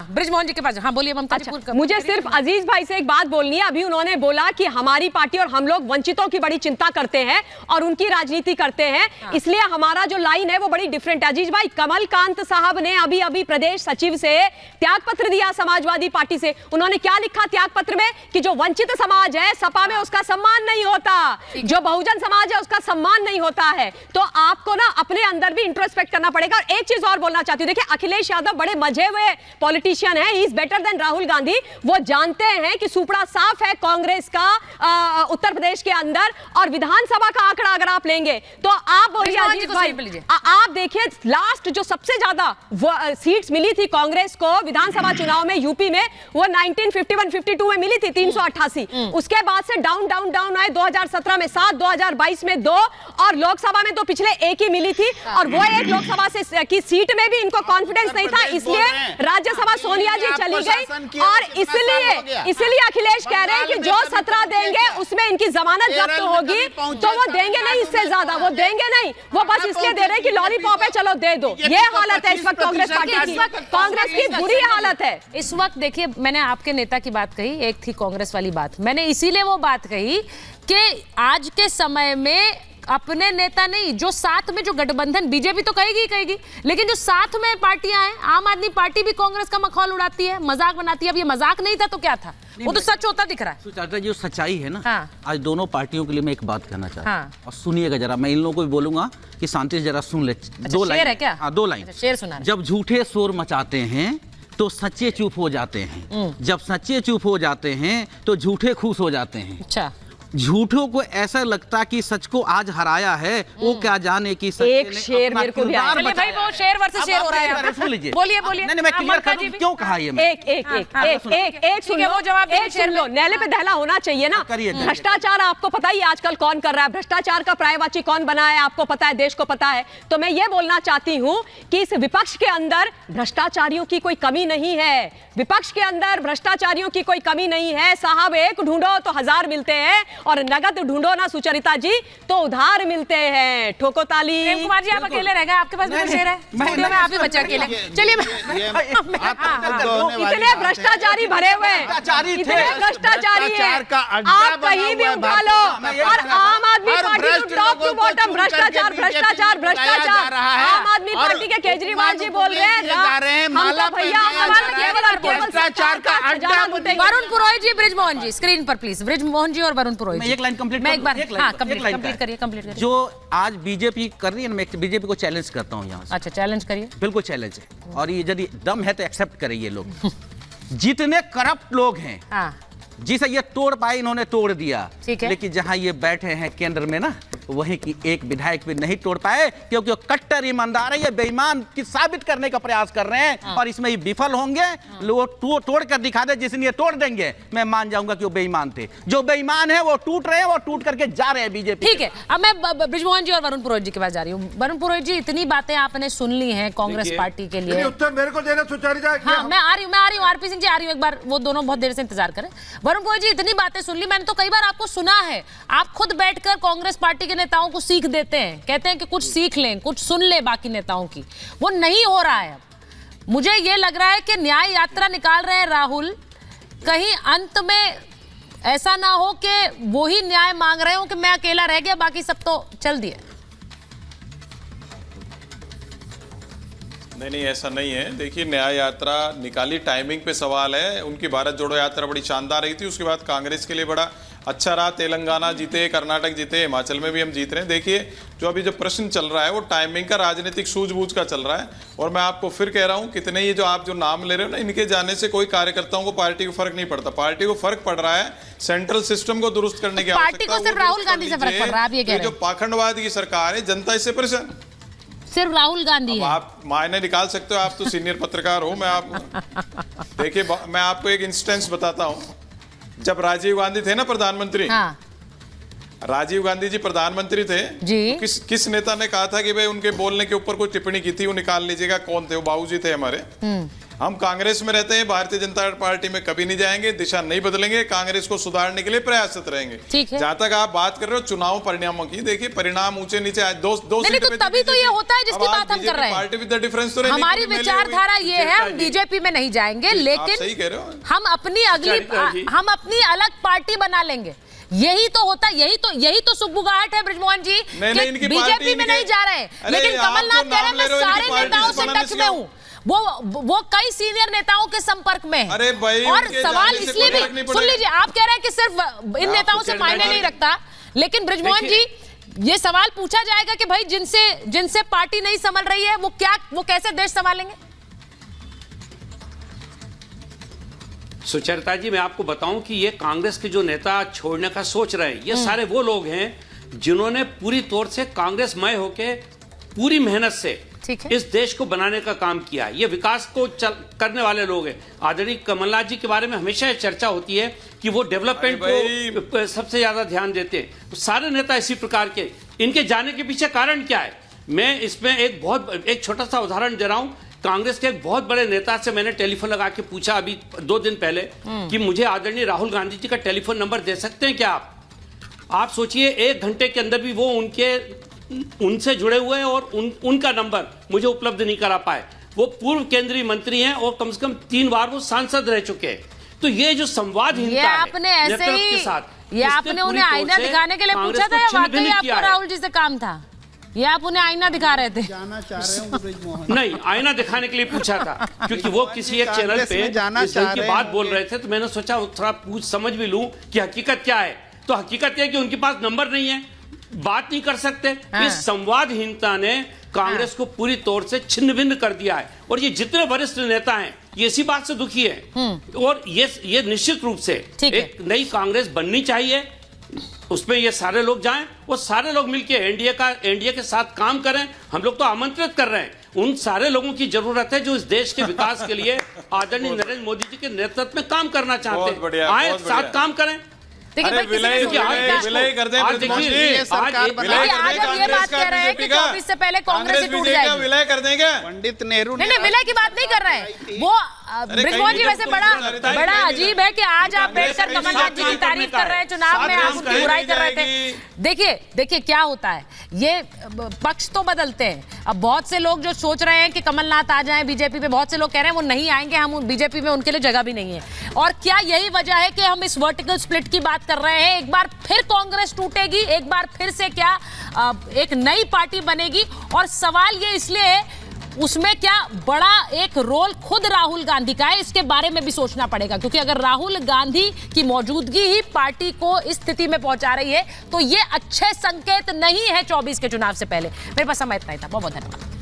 बृजमोहन जी के पास। हाँ बोलिए ममता जी। मुझे सिर्फ अजीज भाई से एक बात बोलनी है। अभी उन्होंने बोला कि हमारी पार्टी और हम लोग वंचितों की बड़ी चिंता करते हैं और उनकी राजनीति करते हैं, इसलिए हमारा जो लाइन है वो बड़ी डिफरेंट है। अजीज भाई, कमलकांत साहब ने अभी अभी प्रदेश सचिव से त्यागपत्र दिया समाजवादी पार्टी से। उन्होंने क्या लिखा त्याग पत्र में कि जो वंचित समाज है सपा में उसका सम्मान नहीं होता, जो बहुजन समाज है उसका सम्मान नहीं होता है। तो आपको ना अपने अंदर भी इंट्रोस्पेक्ट करना पड़ेगा। और एक चीज और बोलना चाहती हूँ, देखिए अखिलेश यादव बड़े मजे हुए पॉलिटिशियन है, he is better than Rahul Gandhi. वो जानते हैं कि सुपड़ा साफ है कांग्रेस का उत्तर प्रदेश के अंदर, और विधानसभा का आंकड़ा अगर आप लेंगे तो आप बोलिए अजीत भाई, आप देखिए लास्ट जो सबसे ज्यादा सीट्स मिली थी कांग्रेस को विधानसभा चुनाव में यूपी में, वो 1951-52 में मिली थी 388। उसके बाद से डाउन डाउन डाउन आए, 2017 में 7, 2022 में 2, और लोकसभा में तो पिछले एक ही मिली थी, और वो एक लोकसभा से की सीट में भी इनको कॉन्फिडेंस नहीं था, इसलिए राज्यसभा सोनिया जी चली गई। और इसलिए अखिलेश कह रहे हैं कि जो 17 देंगे उसमें इनकी जमानत जब्त होगी, तो वो देंगे नहीं, इससे ज्यादा वो देंगे नहीं। वो बस इसलिए दे रहे हैं कि लॉलीपॉप है, चलो दे दो। ये हालत है इस वक्त कांग्रेस पार्टी की, कांग्रेस की बुरी हालत है इस वक्त। देखिए मैंने आपके नेता की बात कही, एक थी कांग्रेस वाली बात। मैंने इसीलिए वो बात कही कि आज के समय में अपने नेता नहीं, जो साथ में जो गठबंधन, बीजेपी तो कहेगी ही कहेगी, लेकिन जो साथ में पार्टियां हैं, आम आदमी पार्टी भी कांग्रेस का मखौल उड़ाती है, मजाक बनाती है। अब ये मजाक नहीं था तो क्या था, वो तो सच होता दिख रहा है। सुचात्रा जी, जो सच्चाई है ना, हाँ। आज दोनों पार्टियों के लिए मैं एक बात कहना चाहता हूँ, हाँ। और सुनिएगा जरा। मैं इन लोगों को भी बोलूंगा कि शांति से जरा सुन ले। दो लाइन है क्या? हाँ, 2 लाइन शेर सुना। जब झूठे शोर मचाते हैं तो सच्चे चुप हो जाते हैं, जब सच्चे चुप हो जाते हैं तो झूठे खुश हो जाते हैं। अच्छा, झूठों को ऐसा लगता कि सच को आज हराया है, वो क्या जाने की एक शेर मेरे को भी आया। चलिए भाई, वो शेर वर्सेस शेर हो रहा है। सुन लीजिए, बोलिए बोलिए। नहीं मैं क्लियर कर दूं क्यों कहा ये मैं। एक सुन लो, एक सुन लो, नैले पे दहला होना चाहिए ना। भ्रष्टाचार आपको पता ही आजकल कौन कर रहा है, भ्रष्टाचार का पर्यायवाची कौन बना है आपको पता है, देश को पता है। तो मैं ये बोलना चाहती हूँ कि इस विपक्ष के अंदर भ्रष्टाचारियों की कोई कमी नहीं है, विपक्ष के अंदर भ्रष्टाचारियों की कोई कमी नहीं है साहब। एक ढूंढो तो 1000 मिलते हैं, और नगद ढूंढो ना सुचरिता जी तो उधार मिलते हैं। ठोको ताली। प्रेम कुमार जी, आप अकेले रह गए, आपके पास भी शेर है स्टूडियो में, आप ही बच्चे अकेले। चलिए, इतने भ्रष्टाचारी भरे हुए हैं, इतने भ्ष्टाचारी है, आप कहीं भी उठा लो, और Aam Aadmi Party to top to bottom भ्रष्टाचार भ्रष्टाचार भ्रष्टाचार। आम आदमी पार्टी के केजरीवाल जी बोल रहे हैं भैया भ्रष्टाचार का अड्डा। वरुण पुरोहित जी, बृजमोहन जी स्क्रीन पर प्लीज, बृजमोहन जी और वरुण पुरोहित जी। एक लाइन कंप्लीट मैं एक बार कंप्लीट करिए। जो आज बीजेपी कर रही है, मैं बीजेपी को चैलेंज करता हूँ यहाँ से। अच्छा, चैलेंज करिए। बिल्कुल चैलेंज है, और ये यदि दम है तो एक्सेप्ट करें ये लोग। जितने करप्ट लोग हैं, हाँ, जिसे ये तोड़ पाए इन्होंने तोड़ दिया, ठीक है। लेकिन जहां ये बैठे हैं केंद्र में ना, वहीं की एक विधायक भी नहीं तोड़ पाए, क्योंकि वो कट्टर ईमानदार है, ये बेईमान की साबित करने का प्रयास कर रहे हैं, और इसमें ये विफल होंगे। लोग तोड़ कर दिखा दे, जिसने तोड़ देंगे मैं मान जाऊंगा कि वो बेईमान थे। जो बेईमान है वो टूट रहे हैं, वो टूट करके जा रहे हैं बीजेपी। ठीक है, अब मैं बृजमोहन जी और वरुण पुरोहित जी के पास जा रही हूँ। वरुण पुरोहित जी, इतनी बातें आपने सुन ली हैं कांग्रेस पार्टी के लिए, उत्तर मेरे को देना सुचारिता। हाँ, मैं आ रही हूँ आरपी सिंह जी आ रही हूँ, एक बार वो दोनों बहुत देर से इंतजार करें। वरुण पुरोहित जी, इतनी बातें सुन ली, मैंने तो कई बार आपको सुना है, आप खुद बैठकर कांग्रेस पार्टी के नेताओं को सीख देते हैं, कहते हैं कि कुछ सीख लें, कुछ सुन ले बाकी नेताओं की। वो नहीं हो रहा है। अब मुझे ये लग रहा है कि न्याय यात्रा निकाल रहे हैं राहुल, कहीं अंत में ऐसा ना हो कि वो ही न्याय मांग रहे हो कि मैं अकेला रह गया, बाकी सब तो चल दिए। नहीं, ऐसा नहीं है। देखिए, न्याय यात्रा निकाली, टाइमिंग पे सवाल है। उनकी भारत जोड़ो यात्रा बड़ी शानदार रही थी, उसके बाद कांग्रेस के लिए बड़ा अच्छा रहा। तेलंगाना जीते, कर्नाटक जीते, हिमाचल में भी हम जीत रहे हैं। देखिए, जो अभी जो प्रश्न चल रहा है वो टाइमिंग का, राजनीतिक सूझबूझ का चल रहा है। और मैं आपको फिर कह रहा हूं, कितने ये जो आप जो नाम ले रहे हो ना, इनके जाने से कोई कार्यकर्ताओं को, पार्टी को फर्क नहीं पड़ता। पार्टी को फर्क पड़ रहा है सेंट्रल सिस्टम को दुरुस्त करने की पार्टी को सिर्फ राहुल गांधी से फर्क पड़ रहा है, आप ये कह रहे हैं। जो पाखंडवाद की सरकार है, जनता इससे परेशान, सिर्फ राहुल गांधी है। आप मायने निकाल सकते हो, आप तो सीनियर पत्रकार हो। मैं आप देखिए, मैं आपको एक इंस्टेंस बताता हूं। जब राजीव गांधी थे ना प्रधानमंत्री, हाँ, राजीव गांधी जी प्रधानमंत्री थे जी, तो किस नेता ने कहा था कि भाई उनके बोलने के ऊपर कोई टिप्पणी की थी वो निकाल लीजिएगा? कौन थे वो? बाबूजी थे हमारे। हम कांग्रेस में रहते हैं, भारतीय जनता पार्टी में कभी नहीं जाएंगे, दिशा नहीं बदलेंगे, कांग्रेस को सुधारने के लिए प्रयासरत रहेंगे। ठीक है। जहां तक आप बात कर रहे हो चुनाव परिणामों की, देखिए परिणाम ऊंचे नीचे आज दो नहीं, तो तभी तो ये होता है जिसकी बात हम कर रहे हैं। पार्टी विद द डिफरेंस तो हमारी विचारधारा ये है, हम बीजेपी में नहीं जाएंगे, लेकिन सही कह रहे हो, हम अपनी अलग पार्टी बना लेंगे। यही तो होता है, यही तो सुगबुगाहट है बृजमोहन जी, कि बीजेपी में नहीं जा रहे हैं, लेकिन कमलनाथ कह रहे हैं मैं सारे नेताओं से टच में हूँ, वो कई सीनियर नेताओं के संपर्क में है। अरे भाई, और सवाल इसलिए भी सुन लीजिए, आप कह रहे हैं कि सिर्फ इन नेताओं से मायने नहीं रखता, लेकिन बृजमोहन जी ये सवाल पूछा जाएगा कि भाई जिनसे पार्टी नहीं संभल रही है वो कैसे देश संभालेंगे? सुचरिता जी, मैं आपको बताऊं कि ये कांग्रेस के जो नेता छोड़ने का सोच रहे हैं, ये सारे वो लोग हैं जिन्होंने पूरी तौर से कांग्रेसमय होके पूरी मेहनत से इस देश को बनाने का काम किया है। ये विकास को करने वाले लोग हैं। आदरणीय कमलनाथ जी के बारे में हमेशा चर्चा होती है कि वो डेवलपमेंट को सबसे ज्यादा ध्यान देते हैं। सारे नेता इसी प्रकार के, इनके जाने के पीछे कारण क्या है? मैं इसमें एक छोटा सा उदाहरण दे रहा हूं। कांग्रेस के एक बहुत बड़े नेता से मैंने टेलीफोन लगा के पूछा अभी 2 दिन पहले कि मुझे आदरणीय राहुल गांधी जी का टेलीफोन नंबर दे सकते हैं क्या आप सोचिए 1 घंटे के अंदर भी वो उनसे जुड़े हुए हैं और उनका नंबर मुझे उपलब्ध नहीं करा पाए। वो पूर्व केंद्रीय मंत्री हैं और कम से कम 3 बार वो सांसद रह चुके हैं। तो ये जो संवादहीनता है आपने ऐसे ही के साथ, ये आपने उन्हें आईना दिखाने के लिए पूछा था या वाकई आपको राहुल जी से काम था? ये आप उन्हें आईना दिखा रहे थे? जाना चाह रहे हूं बृजमोहन। नहीं, आईना दिखाने के लिए पूछा था, क्योंकि वो किसी एक चैनल पे इस ढंग की बात बोल रहे थे, तो मैंने सोचा थोड़ा समझ भी लूं कि हकीकत क्या है। तो हकीकत यह है कि उनके पास नंबर नहीं है, बात नहीं कर सकते। इस संवादहीनता ने कांग्रेस को पूरी तौर से छिन्न भिन्न कर दिया है। और ये जितने वरिष्ठ नेता हैं ये इसी बात से दुखी है। और ये निश्चित रूप से एक नई कांग्रेस बननी चाहिए, उसमें ये सारे लोग जाएं और सारे लोग मिलकर एनडीए के साथ काम करें। हम लोग तो आमंत्रित कर रहे हैं। उन सारे लोगों की जरूरत है जो इस देश के विकास के लिए आदरणीय नरेंद्र मोदी जी के नेतृत्व में काम करना चाहते हैं। आए साथ काम करें। अरे विलय कर दें, आज आप ये बात कह रहे हैं कि 24 से पहले कांग्रेस टूट जाएगी। विलय कर देंगे पंडित नेहरू नहीं, विलय की बात नहीं कर रहे हैं वो। बृजमोहन जी वैसे बड़ा अजीब है कि आज आप बैठकर कमलनाथ जी की तारीफ कर रहे हैं, चुनाव में आप उनकी बुराई कर रहे थे। देखिए क्या होता है, ये पक्ष तो बदलते हैं। अब बहुत से लोग जो सोच रहे हैं कि कमलनाथ आ जाएं बीजेपी पे, बहुत से लोग कह रहे हैं वो नहीं आएंगे, हम बीजेपी में उनके लिए जगह भी नहीं है। और क्या यही वजह है कि हम इस वर्टिकल स्प्लिट की बात कर रहे हैं? एक बार फिर कांग्रेस टूटेगी, एक बार फिर से क्या एक नई पार्टी बनेगी? और सवाल ये इसलिए है उसमें क्या बड़ा एक रोल खुद राहुल गांधी का है, इसके बारे में भी सोचना पड़ेगा। क्योंकि अगर राहुल गांधी की मौजूदगी ही पार्टी को इस स्थिति में पहुंचा रही है तो ये अच्छे संकेत नहीं है 24 के चुनाव से पहले। मेरे पास समय इतना ही था। बहुत बहुत धन्यवाद।